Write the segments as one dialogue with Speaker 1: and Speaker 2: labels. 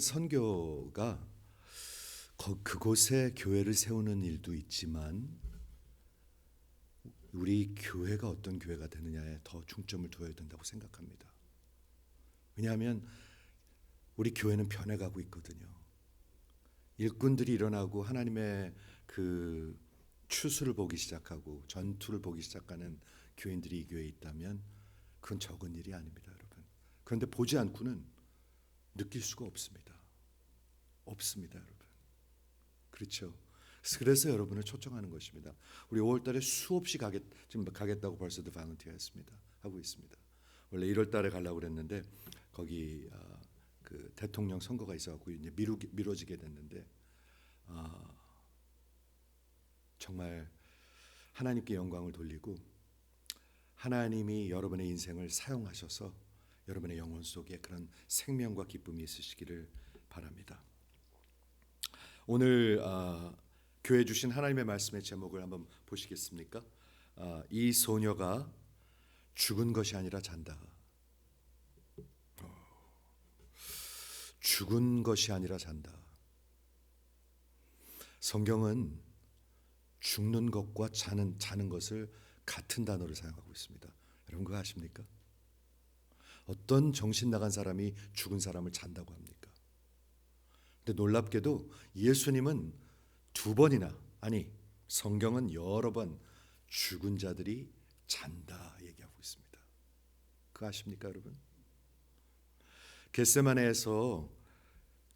Speaker 1: 선교가 그곳에 교회를 세우는 일도 있지만 우리 교회가 어떤 교회가 되느냐에 더 중점을 두어야 된다고 생각합니다. 왜냐하면 우리 교회는 변해가고 있거든요. 일꾼들이 일어나고 하나님의 그 추수를 보기 시작하고 전투를 보기 시작하는 교인들이 이 교회에 있다면 그건 적은 일이 아닙니다, 여러분. 그런데 보지 않고는 느낄 수가 없습니다. 없습니다, 여러분. 그렇죠? 그래서 여러분을 초청하는 것입니다. 우리 5월달에 수없이 지금 가겠다고 벌써도 발런티어했습니다. 하고 있습니다. 원래 1월달에 가려고 그랬는데 거기 그 대통령 선거가 있어갖고 이제 미뤄지게 됐는데 정말 하나님께 영광을 돌리고 하나님이 여러분의 인생을 사용하셔서 여러분의 영혼 속에 그런 생명과 기쁨이 있으시기를 바랍니다. 오늘 교회 주신 하나님의 말씀의 제목을 한번 보시겠습니까? 이 소녀가 죽은 것이 아니라 잔다. 죽은 것이 아니라 잔다. 성경은 죽는 것과 자는 것을 같은 단어를 사용하고 있습니다. 여러분 그거 아십니까? 어떤 정신 나간 사람이 죽은 사람을 잔다고 합니까? 근데 놀랍게도 예수님은 2번이나, 아니 성경은 여러 번 죽은 자들이 잔다 얘기하고 있습니다. 그거 아십니까, 여러분? 겟세마네에서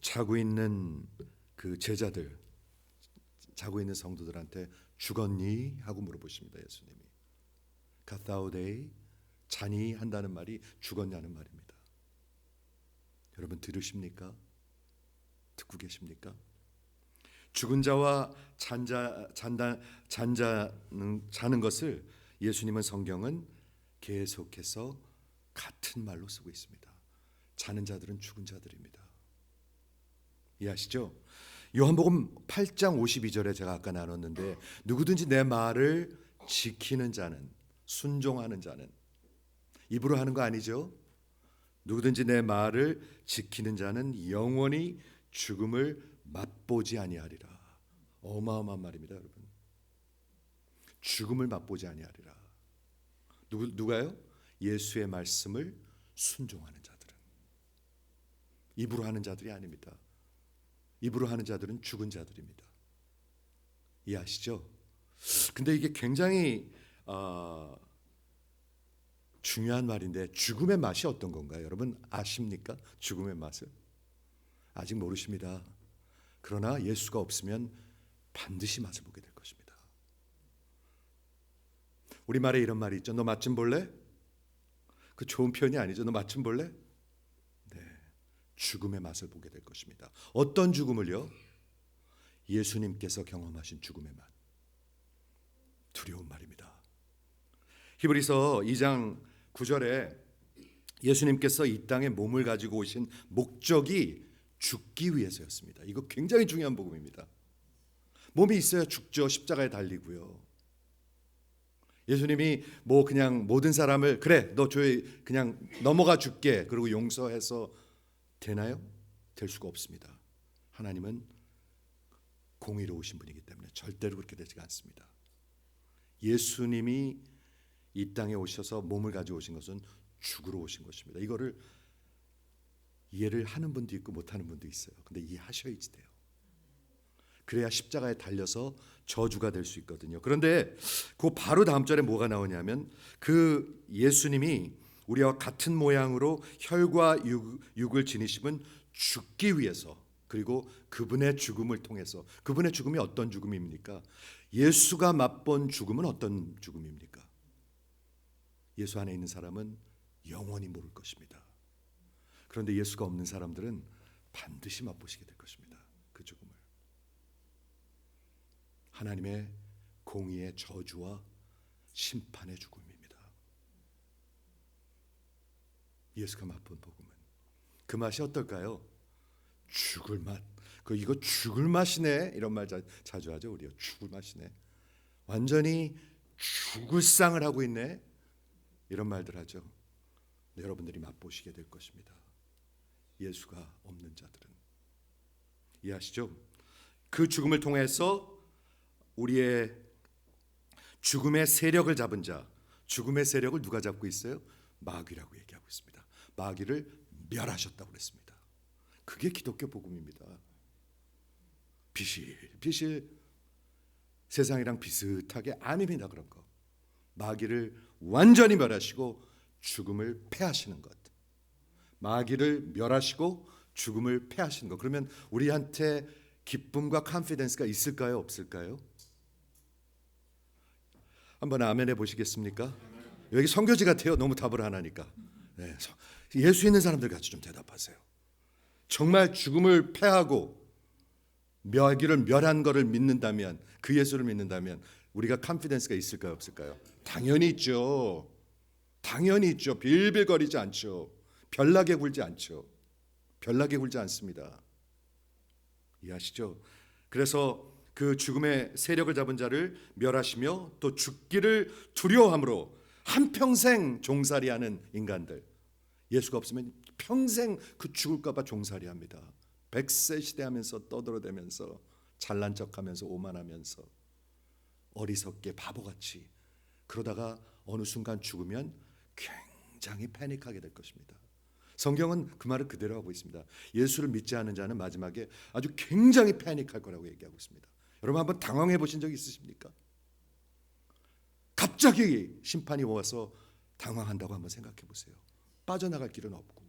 Speaker 1: 자고 있는 그 제자들, 자고 있는 성도들한테 죽었니? 하고 물어보십니다. 예수님이. 가타오데이, 자니? 한다는 말이 죽었냐는 말입니다. 여러분 들으십니까? 듣고 계십니까? 죽은 자와 자는 것을 예수님은 성경은 계속해서 같은 말로 쓰고 있습니다. 자는 자들은 죽은 자들입니다. 이해하시죠? 요한복음 8장 52절에 제가 아까 나눴는데 누구든지 내 말을 지키는 자는, 순종하는 자는, 입으로 하는 거 아니죠? 누구든지 내 말을 지키는 자는 영원히 죽음을 맛보지 아니하리라. 어마어마한 말입니다, 여러분. 죽음을 맛보지 아니하리라. 누가요? 예수의 말씀을 순종하는 자들은. 입으로 하는 자들이 아닙니다. 입으로 하는 자들은 죽은 자들입니다. 이해하시죠? 근데 이게 굉장히 중요한 말인데 죽음의 맛이 어떤 건가요? 여러분 아십니까? 죽음의 맛을? 아직 모르십니다. 그러나 예수가 없으면 반드시 맛을 보게 될 것입니다. 우리말에 이런 말이 있죠. 너 맛 좀 볼래? 그 좋은 표현이 아니죠. 너 맛 좀 볼래? 네, 죽음의 맛을 보게 될 것입니다. 어떤 죽음을요? 예수님께서 경험하신 죽음의 맛. 두려운 말입니다. 히브리서 2장 9절에 예수님께서 이 땅에 몸을 가지고 오신 목적이 죽기 위해서였습니다. 이거 굉장히 중요한 복음입니다. 몸이 있어야 죽죠. 십자가에 달리고요. 예수님이 뭐 그냥 모든 사람을 그래 너 그냥 넘어가 줄게 그리고 용서해서 되나요? 될 수가 없습니다. 하나님은 공의로우신 분이기 때문에 절대로 그렇게 되지 않습니다. 예수님이 이 땅에 오셔서 몸을 가지고 오신 것은 죽으러 오신 것입니다. 이거를 이해를 하는 분도 있고 못하는 분도 있어요. 근데 이해하셔야지 돼요. 그래야 십자가에 달려서 저주가 될 수 있거든요. 그런데 그 바로 다음 절에 뭐가 나오냐면 그 예수님이 우리와 같은 모양으로 혈과 육을 지니심은 죽기 위해서, 그리고 그분의 죽음을 통해서. 그분의 죽음이 어떤 죽음입니까? 예수가 맛본 죽음은 어떤 죽음입니까? 예수 안에 있는 사람은 영원히 모를 것입니다. 그런데 예수가 없는 사람들은 반드시 맛보시게 될 것입니다. 그 죽음을. 하나님의 공의의 저주와 심판의 죽음입니다. 예수가 맛본 복음은 그 맛이 어떨까요? 죽을 맛. 이거 죽을 맛이네 이런 말 자주 하죠. 우리요. 죽을 맛이네. 완전히 죽을 상을 하고 있네 이런 말들 하죠. 여러분들이 맛보시게 될 것입니다. 예수가 없는 자들은. 이해하시죠? 그 죽음을 통해서 우리의 죽음의 세력을 잡은 자, 죽음의 세력을 누가 잡고 있어요? 마귀라고 얘기하고 있습니다. 마귀를 멸하셨다고 그랬습니다. 그게 기독교 복음입니다. 비실 세상이랑 비슷하게 아닙니다. 그런 거. 마귀를 완전히 멸하시고 죽음을 패하시는 것. 마귀를 멸하시고 죽음을 패하시는 것. 그러면 우리한테 기쁨과 컨피던스가 있을까요? 없을까요? 한번 아멘 해보시겠습니까? 여기 선교지 같아요. 너무 답을 안 하니까. 네, 예수 있는 사람들 같이 좀 대답하세요. 정말 죽음을 패하고 마귀를 멸한 것을 믿는다면, 그 예수를 믿는다면 우리가 컨피던스가 있을까요? 없을까요? 당연히 있죠. 당연히 있죠. 빌빌거리지 않죠. 별나게 굴지 않죠. 별나게 굴지 않습니다. 이해하시죠? 그래서 그 죽음의 세력을 잡은 자를 멸하시며 또 죽기를 두려워함으로 한평생 종살이하는 인간들, 예수가 없으면 평생 그 죽을까 봐 종살이합니다. 100세 시대하면서 떠들어대면서 잘난 척하면서 오만하면서 어리석게 바보같이 그러다가 어느 순간 죽으면 굉장히 패닉하게 될 것입니다. 성경은 그 말을 그대로 하고 있습니다. 예수를 믿지 않은 자는 마지막에 아주 굉장히 패닉할 거라고 얘기하고 있습니다. 여러분 한번 당황해 보신 적 있으십니까? 갑자기 심판이 와서 당황한다고 한번 생각해 보세요. 빠져나갈 길은 없고.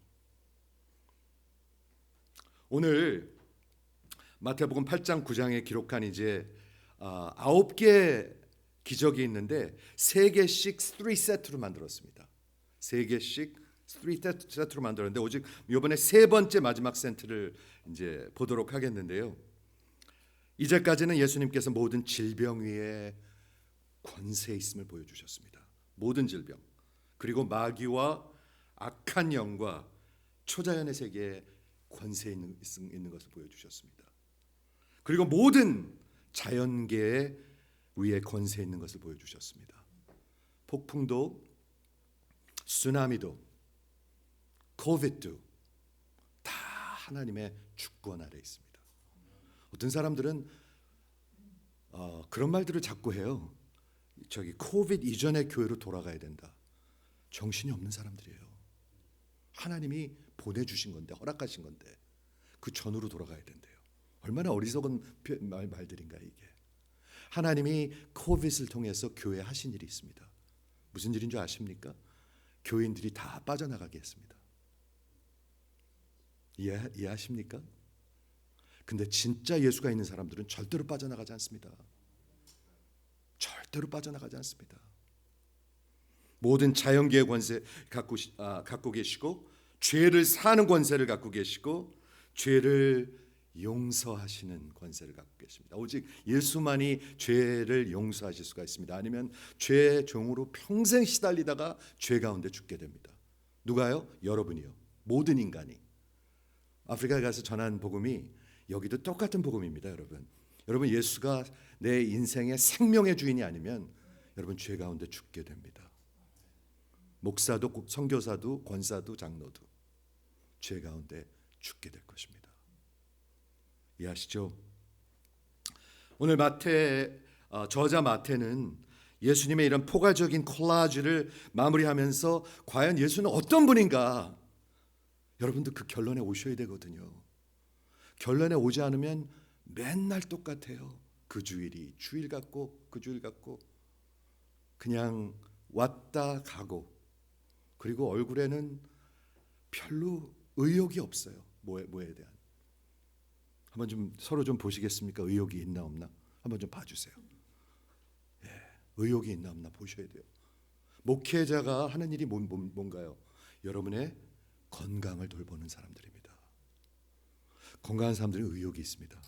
Speaker 1: 오늘 마태복음 8장 9장에 기록한 이제 9개 기적이 있는데 3개씩 3세트로 만들었습니다. 3개씩 3세트로 만들었는데 오직 이번에 3번째 마지막 세트를 이제 보도록 하겠는데요. 이제까지는 예수님께서 모든 질병 위에 권세 있음을 보여주셨습니다. 모든 질병, 그리고 마귀와 악한 영과 초자연의 세계에 권세 있는 것을 보여주셨습니다. 그리고 모든 자연계에 위에 권세 있는 것을 보여주셨습니다. 폭풍도, 쓰나미도, 코비드도 다 하나님의 주권 아래 있습니다. 어떤 사람들은 그런 말들을 자꾸 해요. 저기 코비드 이전의 교회로 돌아가야 된다. 정신이 없는 사람들이에요. 하나님이 보내주신 건데, 허락하신 건데 그 전으로 돌아가야 된대요. 얼마나 어리석은 말들인가 이게. 하나님이 코비드를 통해서 교회에 하신 일이 있습니다. 무슨 일인 줄 아십니까? 교인들이 다 빠져나가게 했습니다. 이해하십니까? 근데 진짜 예수가 있는 사람들은 절대로 빠져나가지 않습니다. 절대로 빠져나가지 않습니다. 모든 자연계의 권세 갖고 계시고, 죄를 사는 권세를 갖고 계시고, 죄를 용서하시는 권세를 갖고 계십니다. 오직 예수만이 죄를 용서하실 수가 있습니다. 아니면 죄의 종으로 평생 시달리다가 죄 가운데 죽게 됩니다. 누가요? 여러분이요. 모든 인간이. 아프리카에 가서 전한 복음이 여기도 똑같은 복음입니다. 여러분 예수가 내 인생의 생명의 주인이 아니면 여러분 죄 가운데 죽게 됩니다. 목사도 선교사도 권사도 장로도 죄 가운데 죽게 될 것입니다. 이해하시죠? 오늘 저자 마태는 예수님의 이런 포괄적인 콜라주를 마무리하면서 과연 예수는 어떤 분인가? 여러분도 그 결론에 오셔야 되거든요. 결론에 오지 않으면 맨날 똑같아요. 그 주일이 주일 같고 그 주일 같고 그냥 왔다 가고, 그리고 얼굴에는 별로 의욕이 없어요. 뭐에 대한. 한번 좀 서로 좀 보시겠습니까? 의욕이 있나 없나? 한번 좀 봐주세요. 예, 의욕이 있나 없나 보셔야 돼요. 목회자가 하는 일이 뭔가요? 여러분의 건강을 돌보는 사람들입니다. 건강한 사람들은 의욕이 있습니다.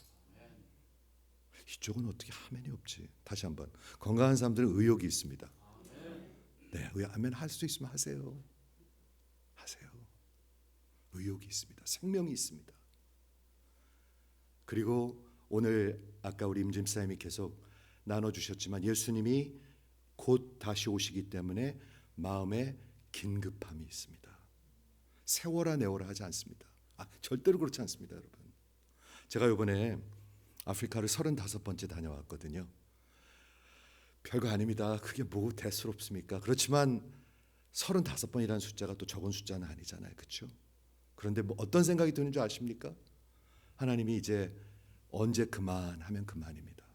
Speaker 1: 이쪽은 어떻게 화면이 없지? 다시 한번. 건강한 사람들은 의욕이 있습니다. 네, 아멘. 할 수 있으면 하세요. 의욕이 있습니다. 생명이 있습니다. 그리고 오늘 아까 우리 임집사님이 계속 나눠주셨지만 예수님이 곧 다시 오시기 때문에 마음에 긴급함이 있습니다. 세워라 내워라 하지 않습니다. 절대로 그렇지 않습니다, 여러분. 제가 이번에 아프리카를 35번째 다녀왔거든요. 별거 아닙니다. 그게 뭐 대수롭습니까? 그렇지만 35번이라는 숫자가 또 적은 숫자는 아니잖아요. 그렇죠? 그런데 뭐 어떤 생각이 드는 줄 아십니까? 하나님이 이제 언제 그만하면 그만입니다.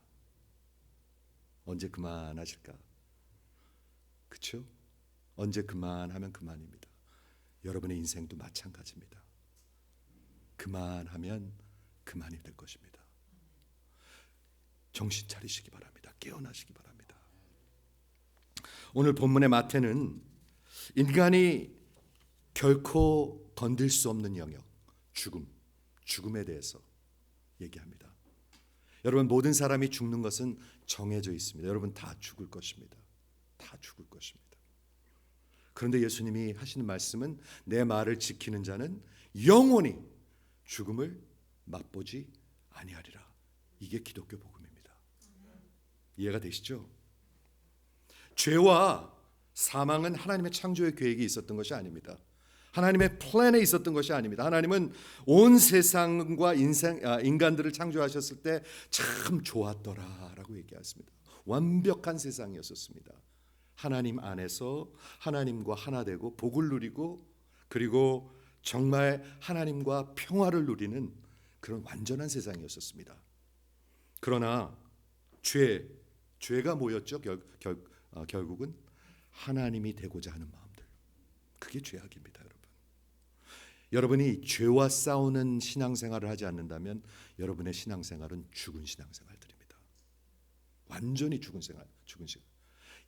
Speaker 1: 언제 그만하실까? 그렇죠? 언제 그만하면 그만입니다. 여러분의 인생도 마찬가지입니다. 그만하면 그만이 될 것입니다. 정신 차리시기 바랍니다. 깨어나시기 바랍니다. 오늘 본문의 마태는 인간이 결코 건들 수 없는 영역, 죽음에 대해서 얘기합니다. 여러분, 모든 사람이 죽는 것은 정해져 있습니다. 여러분 다 죽을 것입니다. 다 죽을 것입니다. 그런데 예수님이 하시는 말씀은 내 말을 지키는 자는 영원히 죽음을 맛보지 아니하리라. 이게 기독교 복음입니다. 이해가 되시죠? 죄와 사망은 하나님의 창조의 계획이 있었던 것이 아닙니다. 하나님의 플랜에 있었던 것이 아닙니다. 하나님은 온 세상과 인간들을 창조하셨을 때 참 좋았더라라고 얘기했습니다. 완벽한 세상이었습니다. 하나님 안에서 하나님과 하나 되고 복을 누리고, 그리고 정말 하나님과 평화를 누리는 그런 완전한 세상이었습니다. 그러나 죄가 뭐였죠? 결국은 하나님이 되고자 하는 마음들. 그게 죄악입니다, 여러분. 여러분이 죄와 싸우는 신앙생활을 하지 않는다면 여러분의 신앙생활은 죽은 신앙생활들입니다. 완전히 죽은 생활.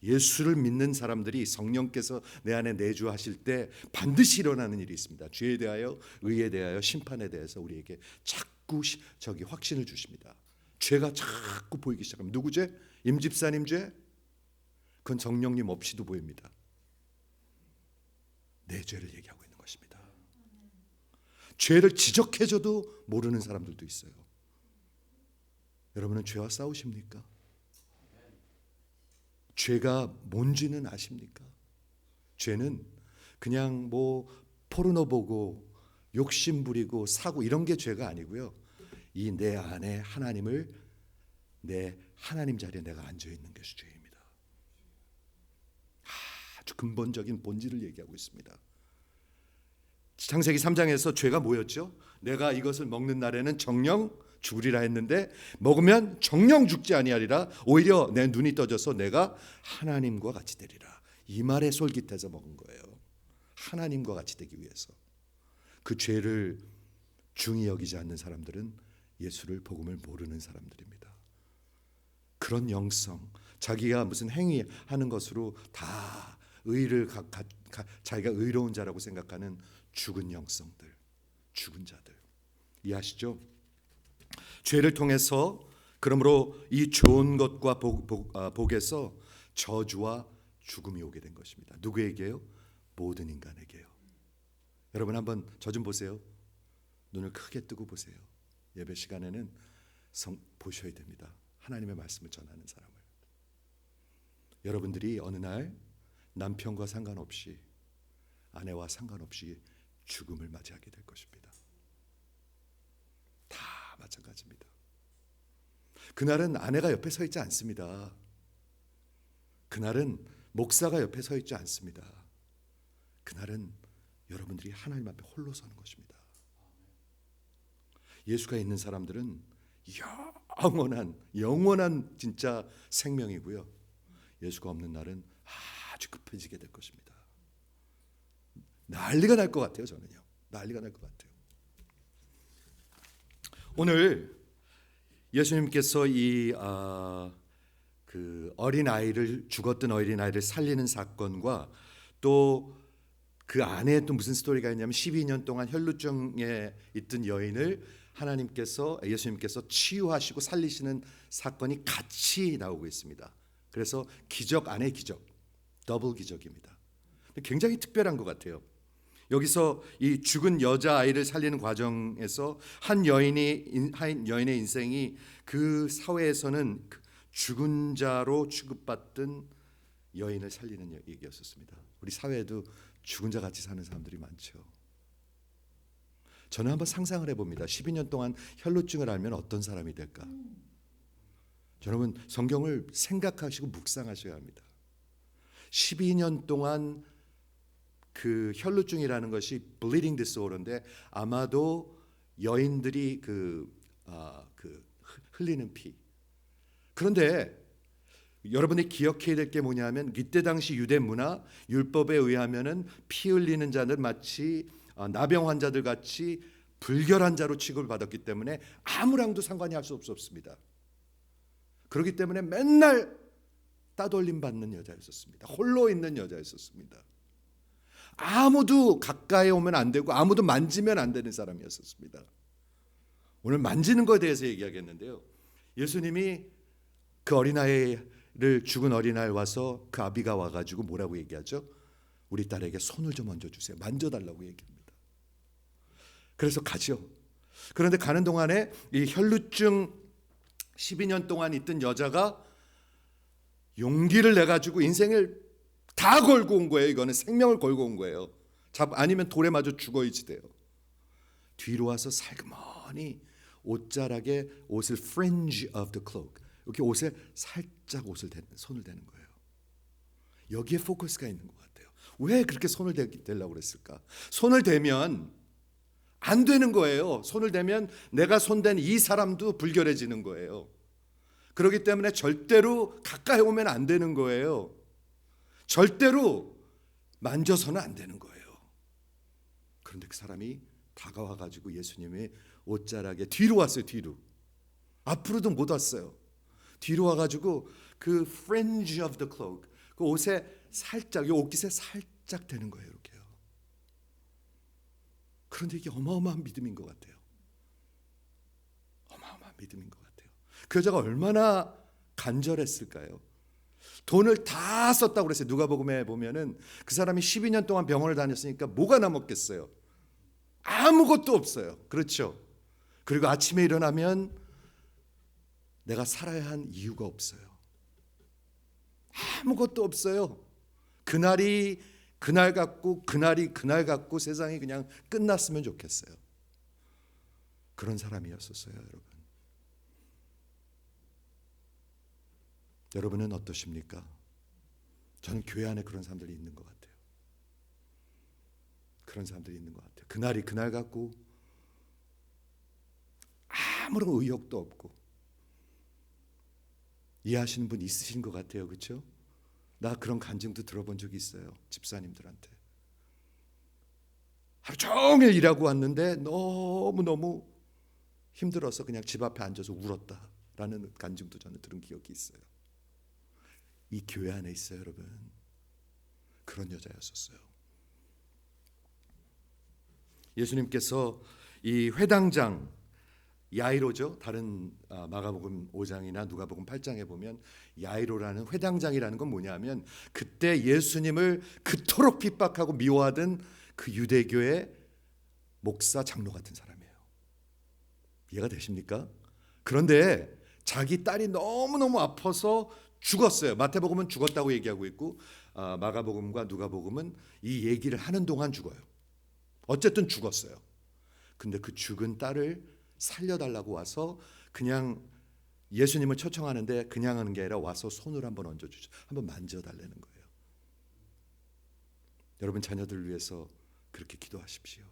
Speaker 1: 예수를 믿는 사람들이 성령께서 내 안에 내주하실 때 반드시 일어나는 일이 있습니다. 죄에 대하여, 의에 대하여, 심판에 대해서 우리에게 자꾸 확신을 주십니다. 죄가 자꾸 보이기 시작합니다. 누구 죄? 임집사님 죄? 그건 성령님 없이도 보입니다. 내 죄를 얘기하고 있는 것입니다. 죄를 지적해줘도 모르는 사람들도 있어요. 여러분은 죄와 싸우십니까? 죄가 뭔지는 아십니까? 죄는 그냥 뭐 포르노 보고 욕심 부리고 사고 이런 게 죄가 아니고요. 이 내 안에 하나님을, 내 하나님 자리에 내가 앉아 있는 것이 죄입니다. 아주 근본적인 본질을 얘기하고 있습니다. 창세기 3장에서 죄가 뭐였죠? 내가 이것을 먹는 날에는 정령 죽으리라 했는데 먹으면 정령 죽지 아니하리라. 오히려 내 눈이 떠져서 내가 하나님과 같이 되리라. 이 말에 솔깃해서 먹은 거예요. 하나님과 같이 되기 위해서. 그 죄를 중히 여기지 않는 사람들은 예수를, 복음을 모르는 사람들입니다. 그런 영성, 자기가 무슨 행위하는 것으로 다 의를 자기가 의로운 자라고 생각하는 죽은 영성들, 죽은 자들. 이해하시죠? 죄를 통해서, 그러므로 이 좋은 것과 복에서 저주와 죽음이 오게 된 것입니다. 누구에게요? 모든 인간에게요. 여러분 한번 저 좀 보세요. 눈을 크게 뜨고 보세요. 예배 시간에는 보셔야 됩니다. 하나님의 말씀을 전하는 사람을. 여러분들이 어느 날 남편과 상관없이, 아내와 상관없이 죽음을 맞이하게 될 것입니다. 다 마찬가지입니다. 그날은 아내가 옆에 서 있지 않습니다. 그날은 목사가 옆에 서 있지 않습니다. 그날은 여러분들이 하나님 앞에 홀로 서는 것입니다. 예수가 있는 사람들은 영원한 진짜 생명이고요. 예수가 없는 날은 아주 급해지게 될 것입니다. 난리가 날 것 같아요. 저는요. 난리가 날 것 같아요. 오늘 예수님께서 그 죽었던 어린 아이를 살리는 사건과 또 그 안에 또 무슨 스토리가 있냐면 12년 동안 혈루증에 있던 여인을 예수님께서 치유하시고 살리시는 사건이 같이 나오고 있습니다. 그래서 기적 안에 기적, 더블 기적입니다. 굉장히 특별한 것 같아요. 여기서 이 죽은 여자아이를 살리는 과정에서 한 여인의 인생이 그 사회에서는 죽은 자로 취급받던 여인을 살리는 얘기였었습니다. 우리 사회에도 죽은 자 같이 사는 사람들이 많죠. 저는 한번 상상을 해봅니다. 12년 동안 혈루증을 앓면 어떤 사람이 될까? 여러분, 성경을 생각하시고 묵상하셔야 합니다. 12년 동안 그 혈루증이라는 것이 bleeding disorder인데 아마도 여인들이 흘리는 피. 그런데 여러분이 기억해야 될 게 뭐냐면 이때 당시 유대 문화 율법에 의하면은 피 흘리는 자들 마치 나병 환자들 같이 불결한 자로 취급을 받았기 때문에 아무랑도 상관이 할 수 없었습니다. 그렇기 때문에 맨날 따돌림 받는 여자였었습니다. 홀로 있는 여자였었습니다. 아무도 가까이 오면 안 되고 아무도 만지면 안 되는 사람이었었습니다. 오늘 만지는 것에 대해서 얘기하겠는데요. 예수님이 그 어린아이를 죽은 어린아이 와서 그 아비가 와가지고 뭐라고 얘기하죠? 우리 딸에게 손을 좀 얹어주세요. 만져달라고 얘기합니다. 그래서 가죠. 그런데 가는 동안에 이 혈루증 12년 동안 있던 여자가 용기를 내가지고 인생을 다 걸고 온 거예요. 이거는 생명을 걸고 온 거예요. 아니면 돌에 맞아 죽어야지 돼요. 뒤로 와서 살그머니 옷자락에 옷을 fringe of the cloak, 이렇게 옷에 살짝 손을 대는 거예요. 여기에 포커스가 있는 것 같아요. 왜 그렇게 손을 대려고 그랬을까? 손을 대면 안 되는 거예요. 손을 대면 내가 손댄 이 사람도 불결해지는 거예요. 그렇기 때문에 절대로 가까이 오면 안 되는 거예요. 절대로 만져서는 안 되는 거예요. 그런데 그 사람이 다가와 가지고 예수님의 옷자락에 뒤로 왔어요. 뒤로. 앞으로도 못 왔어요. 뒤로 와 가지고 그 fringe of the cloak, 그 옷에 살짝, 이 옷깃에 살짝 대는 거예요. 이렇게요. 그런데 이게 어마어마한 믿음인 것 같아요. 어마어마한 믿음인 것 같아요. 그 여자가 얼마나 간절했을까요? 돈을 다 썼다고 그랬어요. 누가복음에 보면은 그 사람이 12년 동안 병원을 다녔으니까 뭐가 남았겠어요? 아무것도 없어요. 그렇죠? 그리고 아침에 일어나면 내가 살아야 한 이유가 없어요. 아무것도 없어요. 그날이 그날 같고 그날이 그날 같고 세상이 그냥 끝났으면 좋겠어요. 그런 사람이었었어요, 여러분. 여러분은 어떠십니까? 저는 교회 안에 그런 사람들이 있는 것 같아요. 그런 사람들이 있는 것 같아요. 그날이 그날 같고 아무런 의욕도 없고. 이해하시는 분 있으신 것 같아요. 그렇죠? 나 그런 간증도 들어본 적이 있어요. 집사님들한테. 하루 종일 일하고 왔는데 너무너무 힘들어서 그냥 집 앞에 앉아서 울었다라는 간증도 저는 들은 기억이 있어요. 이 교회 안에 있어요, 여러분. 그런 여자였었어요. 예수님께서 이 회당장 야이로죠. 다른 마가복음 5장이나 누가복음 8장에 보면 야이로라는 회당장이라는 건 뭐냐면 그때 예수님을 그토록 핍박하고 미워하던 그 유대교의 목사 장로 같은 사람이에요. 이해가 되십니까? 그런데 자기 딸이 너무너무 아파서 죽었어요. 마태복음은 죽었다고 얘기하고 있고 마가복음과 누가복음은 이 얘기를 하는 동안 죽어요. 어쨌든 죽었어요. 근데 그 죽은 딸을 살려달라고 와서 그냥 예수님을 초청하는데 그냥 하는 게 아니라 와서 손을 한번 얹어주죠. 한번 만져달라는 거예요. 여러분 자녀들을 위해서 그렇게 기도하십시오.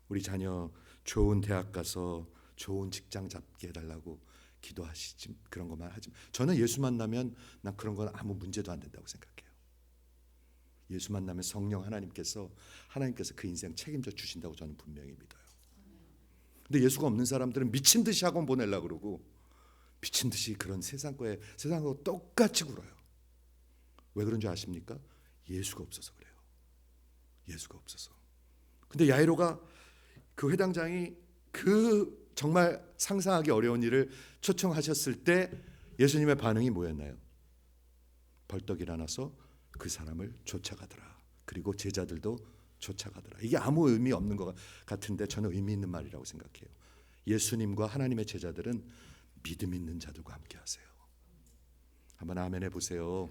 Speaker 1: 우리 자녀 좋은 대학 가서 좋은 직장 잡게 해달라고 기도하시지, 그런 것만 하지. 저는 예수 만나면 난 그런 건 아무 문제도 안 된다고 생각해요. 예수 만나면 성령 하나님께서 그 인생 책임져 주신다고 저는 분명히 믿어요. 근데 예수가 없는 사람들은 미친 듯이 학원 보내려고 그러고 미친 듯이 그런 세상하고 똑같이 굴어요. 왜 그런 줄 아십니까? 예수가 없어서 그래요. 예수가 없어서. 근데 야이로가 그 회당장이 그 정말 상상하기 어려운 일을 초청하셨을 때 예수님의 반응이 뭐였나요? 벌떡 일어나서 그 사람을 쫓아가더라. 그리고 제자들도 쫓아가더라. 이게 아무 의미 없는 것 같은데 저는 의미 있는 말이라고 생각해요. 예수님과 하나님의 제자들은 믿음 있는 자들과 함께 하세요. 한번 아멘 해보세요.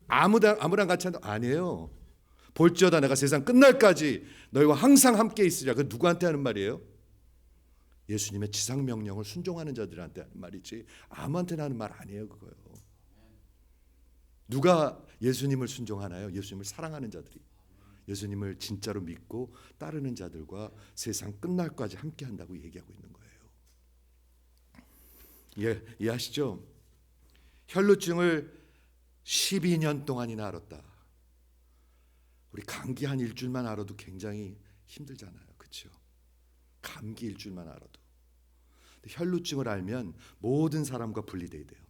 Speaker 1: 아무랑 같이 한다? 아니에요. 볼지어다 내가 세상 끝날까지 너희와 항상 함께 있으리라. 그 누구한테 하는 말이에요? 예수님의 지상 명령을 순종하는 자들한테 하는 말이지 아무한테나 하는 말 아니에요. 그거요. 누가 예수님을 순종하나요? 예수님을 사랑하는 자들이, 예수님을 진짜로 믿고 따르는 자들과 세상 끝날까지 함께 한다고 얘기하고 있는 거예요. 이해하시죠? 혈루증을 12년 동안이나 앓았다. 우리 감기 한 일주일만 앓아도 굉장히 힘들잖아요. 그렇죠? 감기 일주일만 앓아도. 혈루증을 알면 모든 사람과 분리돼야 돼요.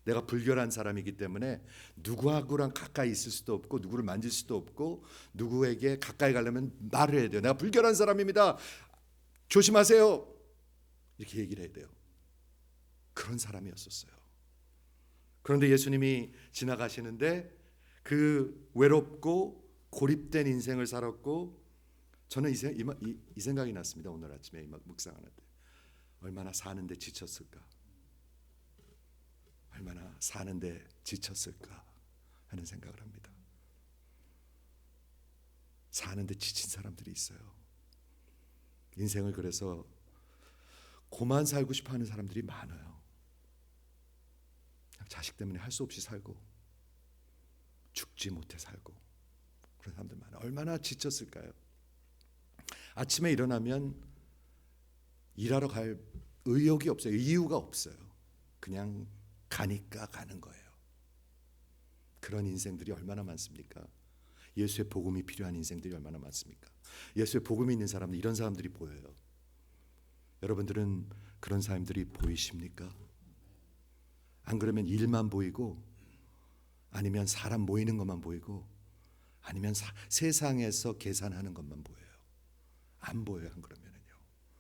Speaker 1: 내가 불결한 사람이기 때문에 누구하고랑 가까이 있을 수도 없고 누구를 만질 수도 없고 누구에게 가까이 가려면 말을 해야 돼요. 내가 불결한 사람입니다. 조심하세요. 이렇게 얘기를 해야 돼요. 그런 사람이었었어요. 그런데 예수님이 지나가시는데 그 외롭고 고립된 인생을 살았고, 저는 이 생각이 났습니다. 오늘 아침에 묵상하는데 얼마나 사는데 지쳤을까, 얼마나 사는데 지쳤을까 하는 생각을 합니다. 사는데 지친 사람들이 있어요. 인생을 그래서 고만 살고 싶어 하는 사람들이 많아요. 자식 때문에 할 수 없이 살고 죽지 못해 살고 그런 사람들 많아요. 얼마나 지쳤을까요? 아침에 일어나면 일하러 갈 의욕이 없어요. 이유가 없어요. 그냥 가니까 가는 거예요. 그런 인생들이 얼마나 많습니까? 예수의 복음이 필요한 인생들이 얼마나 많습니까? 예수의 복음이 있는 사람들, 이런 사람들이 보여요. 여러분들은 그런 사람들이 보이십니까? 안 그러면 일만 보이고, 아니면 사람 모이는 것만 보이고, 아니면 세상에서 계산하는 것만 보여요. 안 보여요. 안 그러면은요.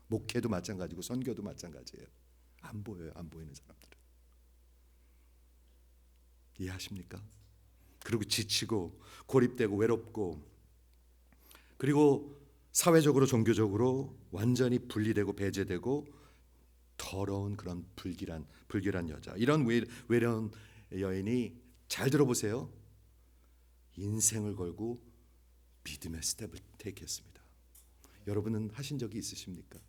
Speaker 1: 목회도 마찬가지고 선교도 마찬가지예요. 안 보여요. 안 보이는 사람들은. 이해하십니까? 그리고 지치고 고립되고 외롭고, 그리고 사회적으로 종교적으로 완전히 분리되고 배제되고 더러운 그런 불길한 여자, 이런 외로운 여인이, 잘 들어보세요, 인생을 걸고 믿음의 스텝을 테이크했습니다. 여러분은 하신 적이 있으십니까?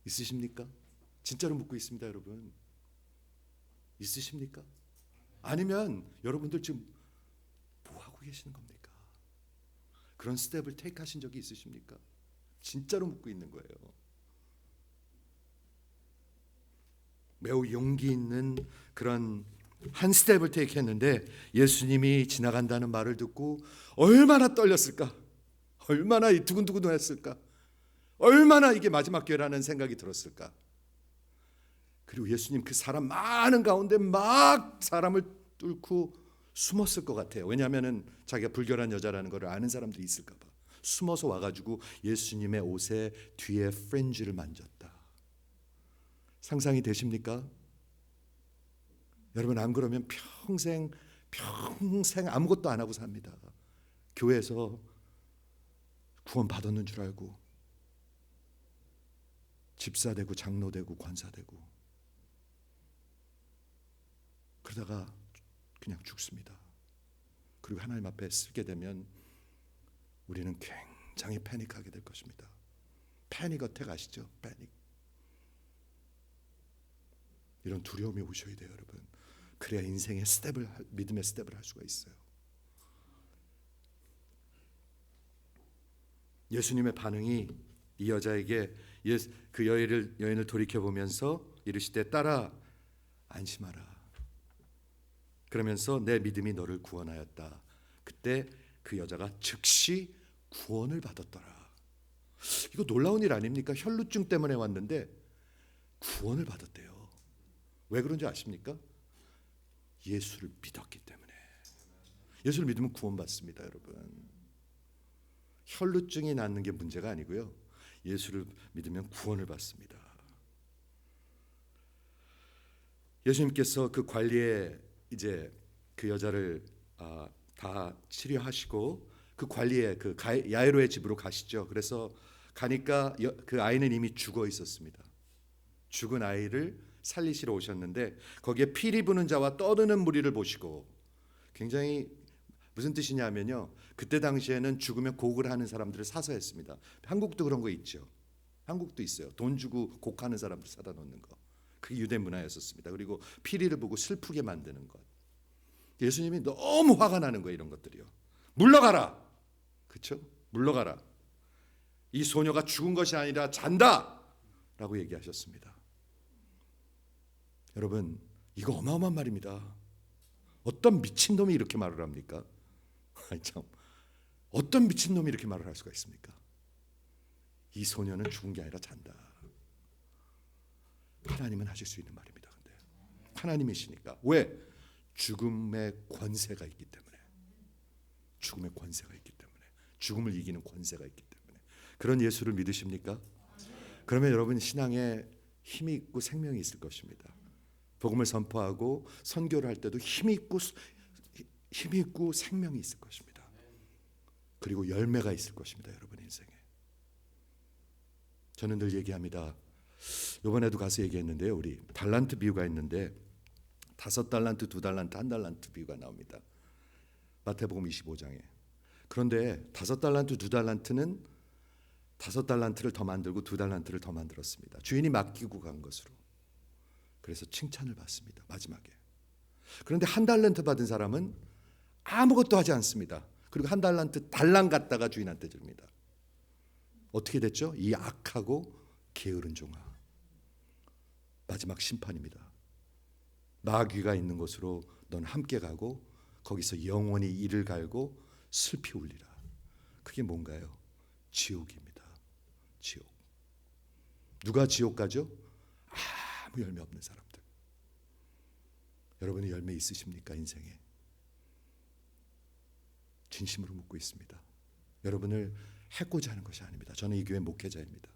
Speaker 1: 있으십니까? 진짜로 묻고 있습니다. 여러분 있으십니까? 아니면 여러분들 지금 뭐 하고 계시는 겁니까? 그런 스텝을 테이크하신 적이 있으십니까? 진짜로 묻고 있는 거예요. 매우 용기 있는 그런 한 스텝을 테이크했는데, 예수님이 지나간다는 말을 듣고 얼마나 떨렸을까, 얼마나 두근두근했을까, 얼마나 이게 마지막 기회라는 생각이 들었을까. 그리고 예수님 그 사람 많은 가운데 막 사람을 뚫고 숨었을 것 같아요. 왜냐하면 자기가 불결한 여자라는 걸 아는 사람들이 있을까 봐 숨어서 와가지고 예수님의 옷의 뒤에 프린지를 만졌다. 상상이 되십니까? 여러분, 안 그러면 평생 아무것도 안 하고 삽니다. 교회에서 구원 받았는 줄 알고 집사 되고 장로 되고 권사 되고 그러다가 그냥 죽습니다. 그리고 하나님 앞에 서게 되면 우리는 굉장히 패닉하게 될 것입니다. 패닉 어택 아시죠? 패닉. 이런 두려움이 오셔야 돼요, 여러분. 그래야 인생의 믿음의 스텝을 할 수가 있어요. 예수님의 반응이 이 여자에게 그 여인을 돌이켜보면서 이르시되 따라 안심하라. 그러면서 내 믿음이 너를 구원하였다. 그때 그 여자가 즉시 구원을 받았더라. 이거 놀라운 일 아닙니까? 혈루증 때문에 왔는데 구원을 받았대요. 왜 그런지 아십니까? 예수를 믿었기 때문에. 예수를 믿으면 구원받습니다, 여러분. 혈루증이 낫는 게 문제가 아니고요, 예수를 믿으면 구원을 받습니다. 예수님께서 그 관리에 이제 그 여자를 다 치료하시고 그 관리에 그 야이로의 집으로 가시죠. 그래서 가니까 그 아이는 이미 죽어 있었습니다. 죽은 아이를 살리시러 오셨는데 거기에 피리 부는 자와 떠드는 무리를 보시고 굉장히 무슨 뜻이냐면요, 그때 당시에는 죽으면 곡을 하는 사람들을 사서 했습니다. 한국도 그런 거 있죠. 한국도 있어요. 돈 주고 곡하는 사람들 사다 놓는 거. 그게 유대 문화였었습니다. 그리고 피리를 보고 슬프게 만드는 것. 예수님이 너무 화가 나는 거예요. 이런 것들이요. 물러가라. 그렇죠? 물러가라. 이 소녀가 죽은 것이 아니라 잔다 라고 얘기하셨습니다. 여러분, 이거 어마어마한 말입니다. 어떤 미친놈이 이렇게 말을 합니까? 참, 어떤 미친놈이 이렇게 말을 할 수가 있습니까? 이 소녀는 죽은 게 아니라 잔다. 하나님은 하실 수 있는 말입니다. 근데 하나님이시니까. 왜? 죽음의 권세가 있기 때문에. 죽음의 권세가 있기 때문에. 죽음을 이기는 권세가 있기 때문에. 그런 예수를 믿으십니까? 그러면 여러분 신앙에 힘이 있고 생명이 있을 것입니다. 복음을 선포하고 선교를 할 때도 힘이 있고 생명이 있을 것입니다. 그리고 열매가 있을 것입니다. 여러분 인생에. 저는 늘 얘기합니다. 이번에도 가서 얘기했는데요. 우리 달란트 비유가 있는데 5달란트, 2달란트, 1달란트 비유가 나옵니다. 마태복음 25장에. 그런데 5달란트, 2달란트는 5달란트를 더 만들고 2달란트를 더 만들었습니다. 주인이 맡기고 간 것으로. 그래서 칭찬을 받습니다. 마지막에. 그런데 1달란트 받은 사람은 아무것도 하지 않습니다. 그리고 1달란트 달랑 갖다가 주인한테 줍니다. 어떻게 됐죠? 이 악하고 게으른 종아. 마지막 심판입니다. 마귀가 있는 곳으로 넌 함께 가고 거기서 영원히 이를 갈고 슬피 울리라. 그게 뭔가요? 지옥입니다. 지옥. 누가 지옥 가죠? 아무 열매 없는 사람들. 여러분이 열매 있으십니까? 인생에. 진심으로 묻고 있습니다. 여러분을 해코자 하는 것이 아닙니다. 저는 이 교회 목회자입니다.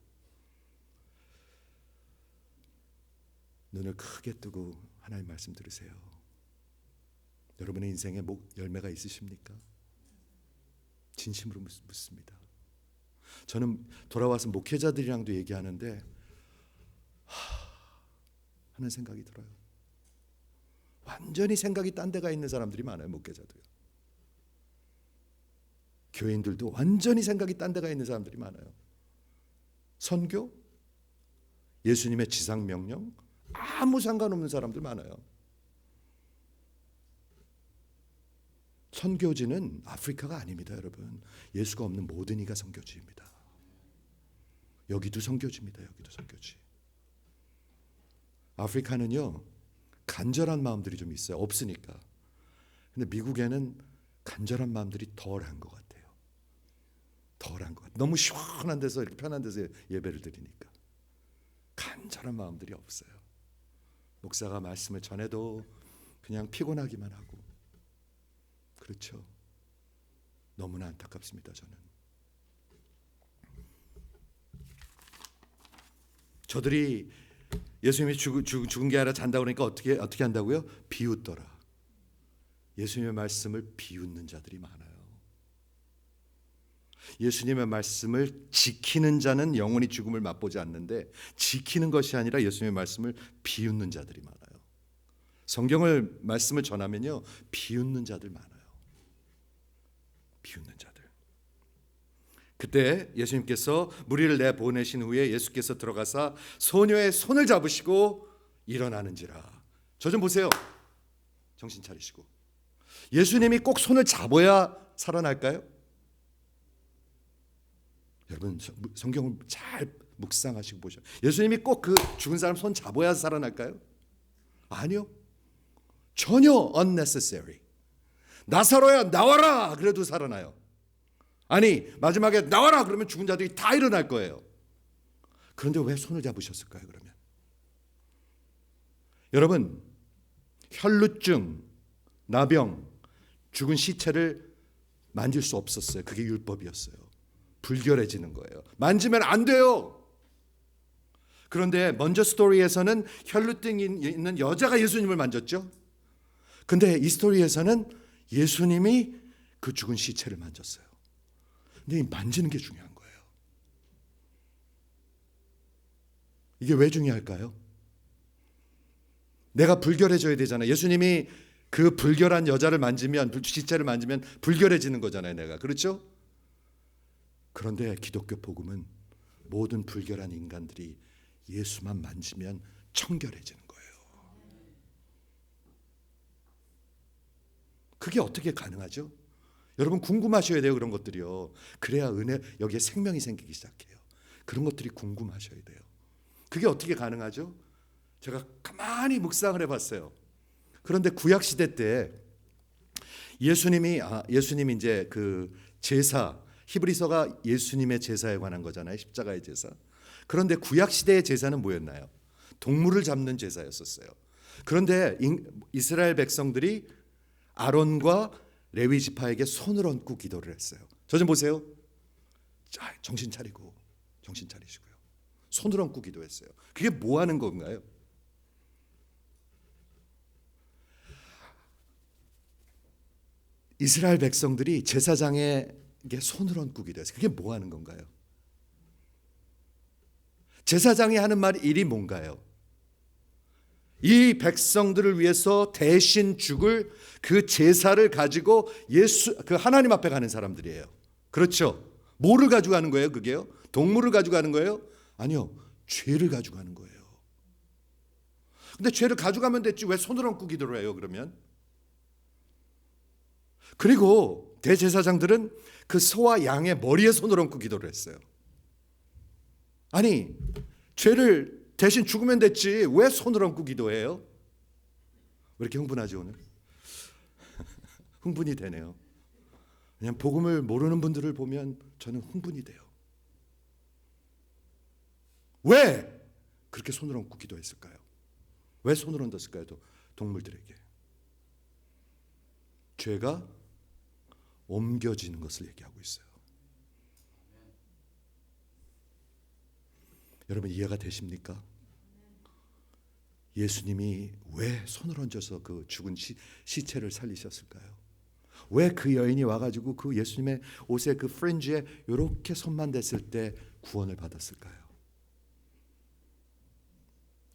Speaker 1: 눈을 크게 뜨고 하나님 말씀 들으세요. 여러분의 인생에 열매가 있으십니까? 진심으로 묻습니다. 저는 돌아와서 목회자들이랑도 얘기하는데 하는 생각이 들어요. 완전히 생각이 딴 데가 있는 사람들이 많아요. 목회자도요. 교인들도 완전히 생각이 딴 데가 있는 사람들이 많아요. 선교, 예수님의 지상명령 아무 상관없는 사람들 많아요. 선교지는 아프리카가 아닙니다. 여러분. 예수가 없는 모든 이가 선교지입니다. 여기도 선교지입니다. 여기도 선교지. 아프리카는요 간절한 마음들이 좀 있어요. 없으니까. 근데 미국에는 간절한 마음들이 덜한 것 같아요. 덜한 것 같아요. 너무 시원한 데서 이렇게 편한 데서 예배를 드리니까 간절한 마음들이 없어요. 목사가 말씀을 전해도 그냥 피곤하기만 하고. 그렇죠. 너무나 안타깝습니다. 저는. 저들이 예수님이 죽은 게 아니라 잔다고 그러니까 어떻게 한다고요? 비웃더라. 예수님의 말씀을 비웃는 자들이 많아요. 예수님의 말씀을 지키는 자는 영원히 죽음을 맛보지 않는데 지키는 것이 아니라 예수님의 말씀을 비웃는 자들이 많아요. 성경을 말씀을 전하면요 비웃는 자들 많아요. 비웃는 자들. 그때 예수님께서 무리를 내보내신 후에 예수께서 들어가사 소녀의 손을 잡으시고 일어나는지라. 저 좀 보세요. 정신 차리시고. 예수님이 꼭 손을 잡아야 살아날까요? 여러분 성경을 잘 묵상하시고 보셔. 예수님이 꼭 그 죽은 사람 손 잡아야 살아날까요? 아니요. 전혀 unnecessary. 나사로야 나와라 그래도 살아나요. 아니 마지막에 나와라 그러면 죽은 자들이 다 일어날 거예요. 그런데 왜 손을 잡으셨을까요? 그러면 여러분 혈루증, 나병, 죽은 시체를 만질 수 없었어요. 그게 율법이었어요. 불결해지는 거예요. 만지면 안 돼요. 그런데 먼저 스토리에서는 혈루증이 있는 여자가 예수님을 만졌죠. 근데 이 스토리에서는 예수님이 그 죽은 시체를 만졌어요. 근데 만지는 게 중요한 거예요. 이게 왜 중요할까요? 내가 불결해져야 되잖아요. 예수님이 그 불결한 여자를 만지면, 시체를 만지면 불결해지는 거잖아요, 내가. 그렇죠? 그런데 기독교 복음은 모든 불결한 인간들이 예수만 만지면 청결해지는 거예요. 그게 어떻게 가능하죠? 여러분 궁금하셔야 돼요, 그런 것들이요. 그래야 은혜, 여기에 생명이 생기기 시작해요. 그런 것들이 궁금하셔야 돼요. 그게 어떻게 가능하죠? 제가 가만히 묵상을 해봤어요. 그런데 구약 시대 때 예수님이 이제 그 제사, 히브리서가 예수님의 제사에 관한 거잖아요. 십자가의 제사. 그런데 구약 시대의 제사는 뭐였나요? 동물을 잡는 제사였었어요. 그런데 이스라엘 백성들이 아론과 레위 지파에게 손을 얹고 기도를 했어요. 저 좀 보세요. 자, 정신 차리시고요. 손을 얹고 기도했어요. 그게 뭐 하는 건가요? 이스라엘 백성들이 제사장에게 손을 얹고 기도했어요. 그게 뭐 하는 건가요? 제사장이 하는 일이 뭔가요? 이 백성들을 위해서 대신 죽을 그 제사를 가지고 그 하나님 앞에 가는 사람들이에요. 그렇죠? 뭐를 가지고 가는 거예요? 그게요? 동물을 가지고 가는 거예요? 아니요. 죄를 가지고 가는 거예요. 근데 죄를 가져가면 됐지 왜 손을 얹고 기도를 해요, 그러면? 그리고 대제사장들은 그 소와 양의 머리에 손을 얹고 기도를 했어요. 아니, 죄를 대신 죽으면 됐지 왜 손을 얹고 기도해요? 왜 이렇게 흥분하지 오늘? 흥분이 되네요. 그냥 복음을 모르는 분들을 보면 저는 흥분이 돼요. 왜 그렇게 손을 얹고 기도했을까요? 왜 손을 얹었을까요? 동물들에게. 죄가 옮겨지는 것을 얘기하고 있어요. 여러분 이해가 되십니까? 예수님이 왜 손을 얹어서 그 죽은 시체를 살리셨을까요? 왜 그 여인이 와가지고 그 예수님의 옷에 그 프린지에 이렇게 손만 댔을 때 구원을 받았을까요?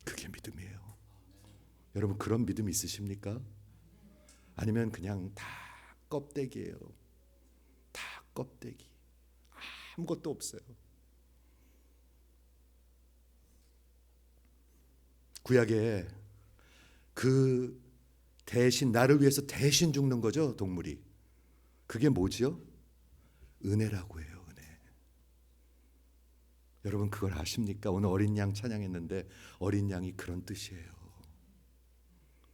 Speaker 1: 그게 믿음이에요. 여러분 그런 믿음 있으십니까? 아니면 그냥 다 껍데기예요. 다 껍데기. 아무것도 없어요. 구약에 그 대신 나를 위해서 대신 죽는 거죠, 동물이. 그게 뭐지요? 은혜라고 해요, 은혜. 여러분 그걸 아십니까? 오늘 어린 양 찬양했는데 어린 양이 그런 뜻이에요.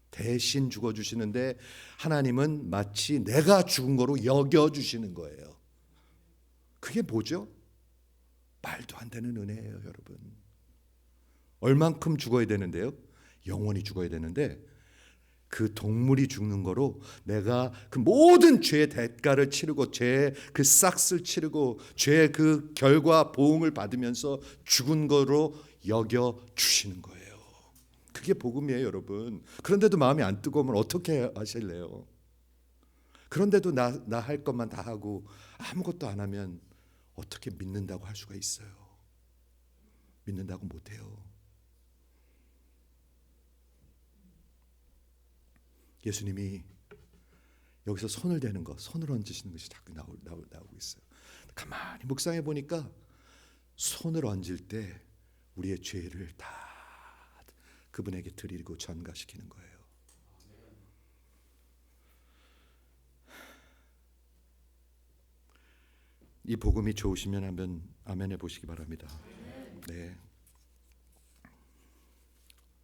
Speaker 1: 대신 죽어주시는데 하나님은 마치 내가 죽은 거로 여겨주시는 거예요. 그게 뭐죠? 말도 안 되는 은혜예요, 여러분. 얼만큼 죽어야 되는데요? 영원히 죽어야 되는데 그 동물이 죽는 거로 내가 그 모든 죄의 대가를 치르고 죄의 그 싹을 치르고 죄의 그 결과 보응을 받으면서 죽은 거로 여겨 주시는 거예요. 그게 복음이에요, 여러분. 그런데도 마음이 안 뜨거우면 어떻게 하실래요? 그런데도 나 할 것만 다 하고 아무것도 안 하면 어떻게 믿는다고 할 수가 있어요? 믿는다고 못해요. 예수님이 여기서 손을 대는 것, 손을 얹으시는 것이 자꾸 나오고 있어요. 가만히 묵상해 보니까 손을 얹을 때 우리의 죄를 다 그분에게 드리고 전가시키는 거예요. 이 복음이 좋으시면 한번 아멘해 보시기 바랍니다. 네.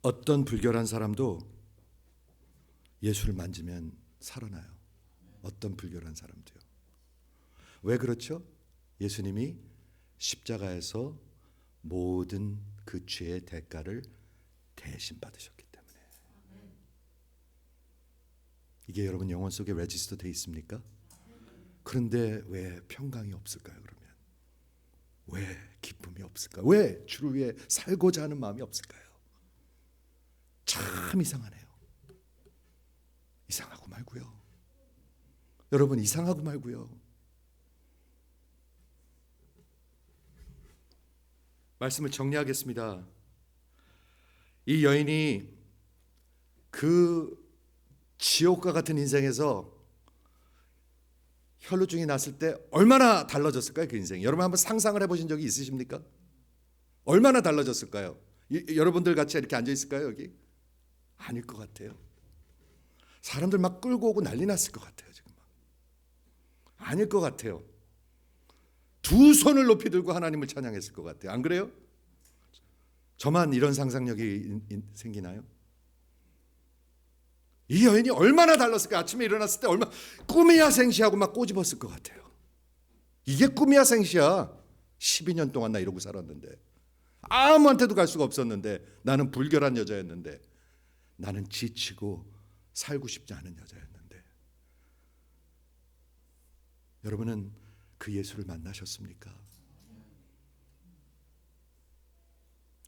Speaker 1: 어떤 불결한 사람도 예수를 만지면 살아나요. 어떤 불결한 사람도요. 왜 그렇죠? 예수님이 십자가에서 모든 그 죄의 대가를 대신 받으셨기 때문에. 이게 여러분 영혼 속에 레지스터 돼 있습니까? 그런데 왜 평강이 없을까요? 그러면 왜 기쁨이 없을까요? 왜 주를 위해 살고자 하는 마음이 없을까요? 참 이상하네요. 이상하고 말고요. 여러분 이상하고 말고요. 말씀을 정리하겠습니다. 이 여인이 그 지옥과 같은 인생에서 혈루증이 났을 때 얼마나 달라졌을까요? 그 인생이. 여러분 한번 상상을 해보신 적이 있으십니까? 얼마나 달라졌을까요? 여러분들 같이 이렇게 앉아 있을까요? 여기? 아닐 것 같아요. 사람들 막 끌고 오고 난리 났을 것 같아요. 지금 아닐 것 같아요. 두 손을 높이 들고 하나님을 찬양했을 것 같아요. 안 그래요? 저만 이런 상상력이 생기나요? 이 여인이 얼마나 달랐을까? 아침에 일어났을 때 얼마나 꿈이야 생시하고 막 꼬집었을 것 같아요. 이게 꿈이야 생시야. 12년 동안 나 이러고 살았는데, 아무한테도 갈 수가 없었는데, 나는 불결한 여자였는데, 나는 지치고 살고 싶지 않은 여자였는데. 여러분은 그 예수를 만나셨습니까?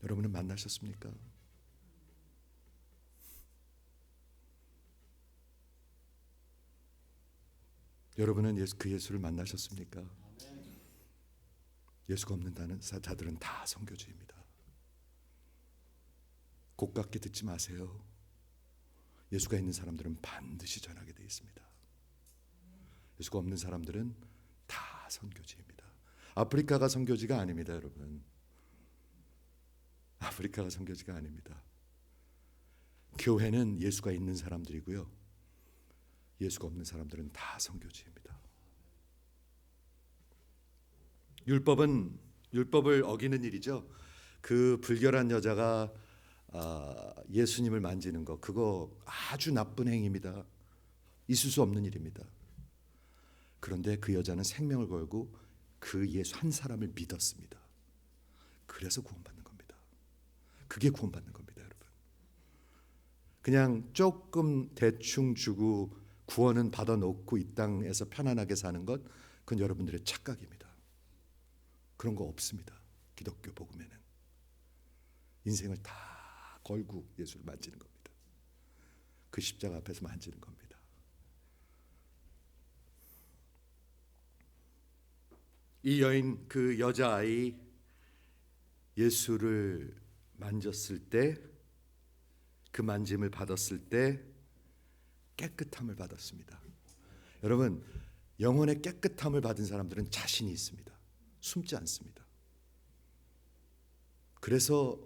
Speaker 1: 여러분은 만나셨습니까? 여러분은 그 예수를 만나셨습니까? 예수가 없는 자들은 다 선교주입니다. 고깝게 듣지 마세요. 예수가 있는 사람들은 반드시 전하게 되어 있습니다. 예수가 없는 사람들은 다 선교지입니다. 아프리카가 선교지가 아닙니다, 여러분. 아프리카가 선교지가 아닙니다. 교회는 예수가 있는 사람들이고요, 예수가 없는 사람들은 다 선교지입니다. 율법을 어기는 일이죠. 그 불결한 여자가 예수님을 만지는 거, 그거 아주 나쁜 행위입니다. 있을 수 없는 일입니다. 그런데 그 여자는 생명을 걸고 그 예수 한 사람을 믿었습니다. 그래서 구원받는 겁니다. 그게 구원받는 겁니다, 여러분. 그냥 조금 대충 주고 구원은 받아놓고 이 땅에서 편안하게 사는 것, 그건 여러분들의 착각입니다. 그런 거 없습니다. 기독교 복음에는 인생을 다 걸고 예수를 만지는 겁니다. 그 십자가 앞에서 만지는 겁니다. 이 여인, 그 여자아이 예수를 만졌을 때, 그 만짐을 받았을 때 깨끗함을 받았습니다. 여러분, 영혼의 깨끗함을 받은 사람들은 자신이 있습니다. 숨지 않습니다. 그래서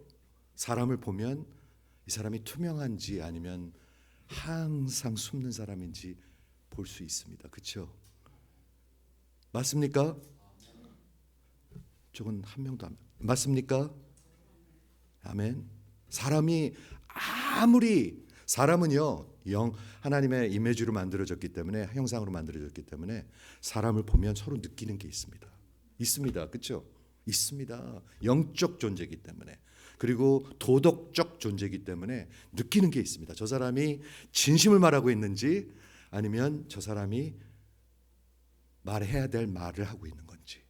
Speaker 1: 사람을 보면 이 사람이 투명한지 아니면 항상 숨는 사람인지 볼 수 있습니다. 그렇죠? 맞습니까? 저건 한 명도 안 맞습니까? 아멘. 사람이 아무리, 사람은요 하나님의 이미지로 만들어졌기 때문에, 형상으로 만들어졌기 때문에 사람을 보면 서로 느끼는 게 있습니다. 그렇죠? 있습니다. 영적 존재이기 때문에, 그리고 도덕적 존재이기 때문에 느끼는 게 있습니다. 저 사람이 진심을 말하고 있는지 아니면 저 사람이 말해야 될 말을 하고 있는 건지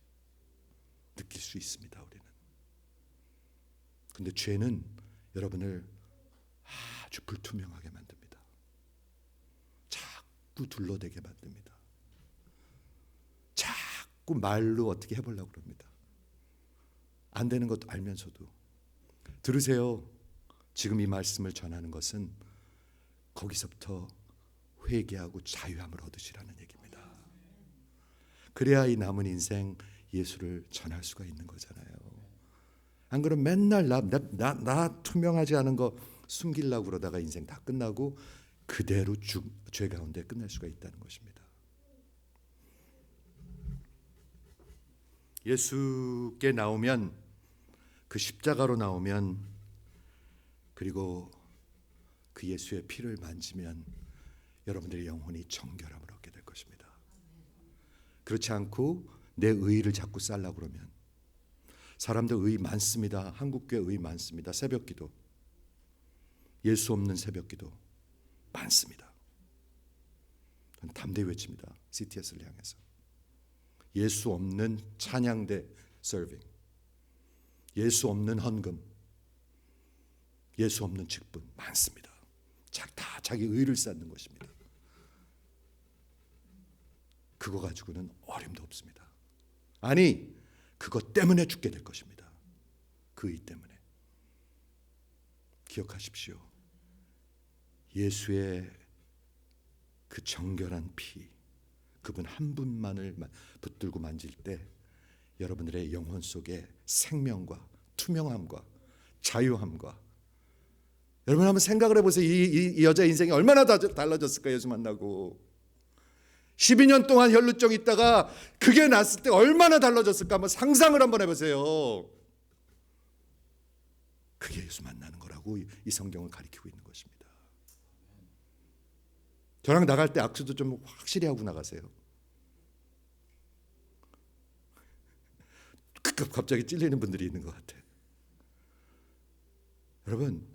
Speaker 1: 느낄 수 있습니다, 우리는. 근데 죄는 여러분을 아주 불투명하게 만듭니다. 자꾸 둘러대게 만듭니다. 자꾸 말로 어떻게 해보려고 그럽니다. 안 되는 것도 알면서도. 들으세요. 지금 이 말씀을 전하는 것은 거기서부터 회개하고 자유함을 얻으시라는 얘기입니다. 그래야 이 남은 인생 예수를 전할 수가 있는 거잖아요. 안 그러면 맨날 나 투명하지 않은 거 숨기려고 그러다가 인생 다 끝나고 그대로 죄 가운데 끝날 수가 있다는 것입니다. 예수께 나오면, 그 십자가로 나오면, 그리고 그 예수의 피를 만지면 여러분들의 영혼이 정결함을 얻게 될 것입니다. 그렇지 않고 내 의의를 자꾸 쌓으려고 그러면, 사람들 의의 많습니다. 한국교회 의의 많습니다. 새벽기도, 예수 없는 새벽기도 많습니다. 담대히 외칩니다. CTS를 향해서 예수 없는 찬양대 서빙, 예수 없는 헌금, 예수 없는 직분 많습니다. 다 자기 의를 쌓는 것입니다. 그거 가지고는 어림도 없습니다. 아니, 그것 때문에 죽게 될 것입니다. 그 의 때문에. 기억하십시오. 예수의 그 정결한 피, 그분 한 분만을 붙들고 만질 때 여러분들의 영혼 속에 생명과 투명함과 자유함과, 여러분 한번 생각을 해보세요. 이 여자 인생이 얼마나 달라졌을까. 예수 만나고 12년 동안 혈루증 있다가 그게 났을 때 얼마나 달라졌을까. 한번 상상을 한번 해보세요. 그게 예수 만나는 거라고 이 성경을 가리키고 있는 것입니다. 저랑 나갈 때 악수도 좀 확실히 하고 나가세요. 갑자기 찔리는 분들이 있는 것 같아. 여러분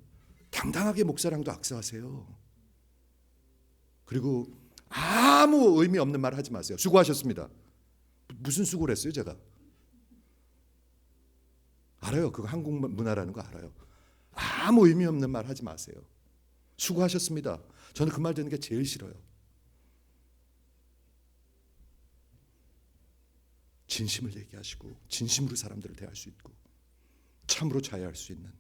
Speaker 1: 당당하게 목사랑도 악수하세요. 그리고 아무 의미 없는 말 하지 마세요. 수고하셨습니다. 무슨 수고를 했어요 제가? 알아요. 그거 한국 문화라는 거 알아요. 아무 의미 없는 말 하지 마세요. 수고하셨습니다. 저는 그 말 듣는 게 제일 싫어요. 진심을 얘기하시고 진심으로 사람들을 대할 수 있고 참으로 자유할 수 있는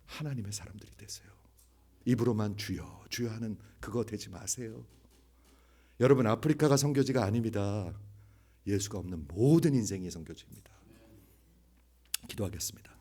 Speaker 1: 하나님의 사람들이 되세요. 입으로만 주여 주여 하는 그거 되지 마세요. 여러분 아프리카가 선교지가 아닙니다. 예수가 없는 모든 인생이 선교지입니다. 기도하겠습니다.